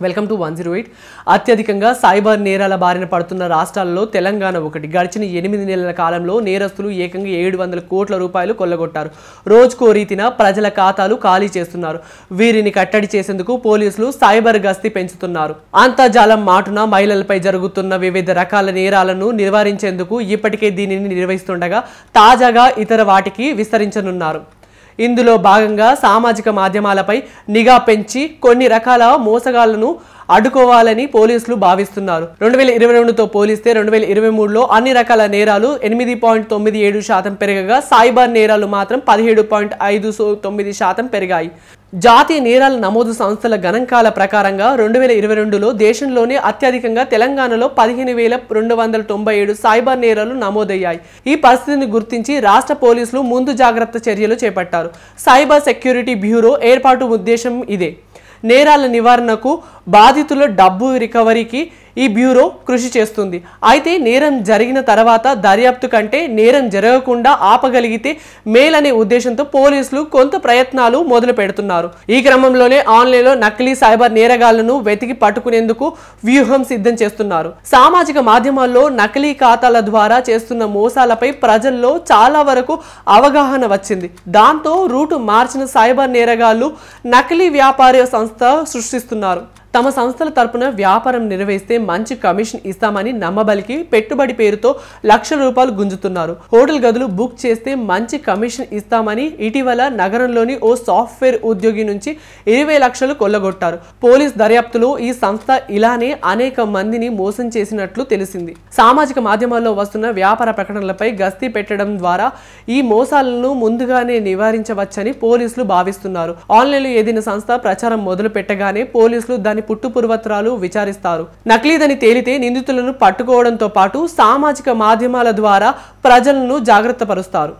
Welcome to 108. అత్యధికంగా cyber నేరాల బారిన పడుతున్న రాష్ట్రాల్లో తెలంగాణ ఒకటి. గడిచిన 8 నెలల కాలంలో నేరస్తులు ఏకంగా 700 కోట్ల రూపాయలు కొల్లగొట్టారు. రోజుకో రీతిన ప్రజల ఖాతాలు ఖాళీ చేస్తున్నారు. వీరిని కట్టడి చేసేందుకు పోలీసులు సైబర్ గస్తీ పెంచుతున్నారు. అంతర్జాలం మాటున మహిళలపై జరుగుతున్న వివిధ రకాల నేరాలను నివారించేందుకు ఇప్పటికే దీనిని నిర్వహిస్తుండగా తాజాగా ఇతర వాటికి విస్తరించనున్నారు. ఇందులో భాగంగా సామాజిక మాధ్యమాలపై నిఘా పెంచి కొన్ని రకాల మోసగాళ్లను అడ్డుకోవాలని పోలీసులు భావిస్తున్నారు. 2022తో పోలిస్తే 2023లో అన్ని రకాల నేరాలు 8.97% పెరగగా సైబర్ నేరాలు మాత్రం 17.59% పెరిగాయి. జాతీయ నేరాల నమోదు సంస్థల గణాంకాల ప్రకారంగా 2022లో దేశంలోనే అత్యధికంగా తెలంగాణలో 15,297 సైబర్ నేరాలు నమోదయ్యాయి. ఈ పరిస్థితిని గుర్తించి రాష్ట్ర పోలీసులు ముందు జాగ్రత్త చర్యలు చేపట్టారు. సైబర్ సెక్యూరిటీ బ్యూరో ఏర్పాటు ఉద్దేశం ఇదే. నేరాల నివారణకు, బాధితుల డబ్బు రికవరీకి ఈ బ్యూరో కృషి చేస్తుంది. అయితే నేరం జరిగిన తర్వాత దర్యాప్తు కంటే నేరం జరగకుండా ఆపగలిగితే మేలనే ఉద్దేశంతో పోలీసులు కొంత ప్రయత్నాలు మొదలు పెడుతున్నారు. ఈ క్రమంలోనే ఆన్లైన్లో నకిలీ సైబర్ నేరగాళ్లను వెతికి పట్టుకునేందుకు వ్యూహం సిద్ధం చేస్తున్నారు. సామాజిక మాధ్యమాల్లో నకిలీ ఖాతాల ద్వారా చేస్తున్న మోసాలపై ప్రజల్లో చాలా వరకు అవగాహన వచ్చింది. దాంతో రూటు మార్చిన సైబర్ నేరగాళ్లు నకిలీ వ్యాపార సంస్థ సృష్టిస్తున్నారు. తమ సంస్థల తరపున వ్యాపారం నిర్వహిస్తే మంచి కమిషన్ ఇస్తామని నమ్మబలికి పెట్టుబడి పేరుతో లక్షల రూపాయలు గుంజుతున్నారు. హోటల్ గదులు బుక్ చేస్తే మంచి కమిషన్ ఇస్తామని ఇటీవల నగరంలోని ఓ సాఫ్ట్వేర్ ఉద్యోగి నుంచి 20 లక్షలు కొల్లగొట్టారు. పోలీస్ దర్యాప్తులో ఈ సంస్థ ఇలానే అనేక మందిని మోసం చేసినట్లు తెలిసింది. సామాజిక మాధ్యమాల్లో వస్తున్న వ్యాపార ప్రకటనలపై గస్తీ పెట్టడం ద్వారా ఈ మోసాలను ముందుగానే నివారించవచ్చని పోలీసులు భావిస్తున్నారు. ఆన్లైన్లో ఏదైనా సంస్థ ప్రచారం మొదలు పెట్టగానే పోలీసులు దాని పుట్టుపూర్వత్రాలు విచారిస్తారు. నకిలీదని తేలితే నిందితులను పట్టుకోవడంతో పాటు సామాజిక మాధ్యమాల ద్వారా ప్రజలను జాగ్రత్త పరుస్తారు.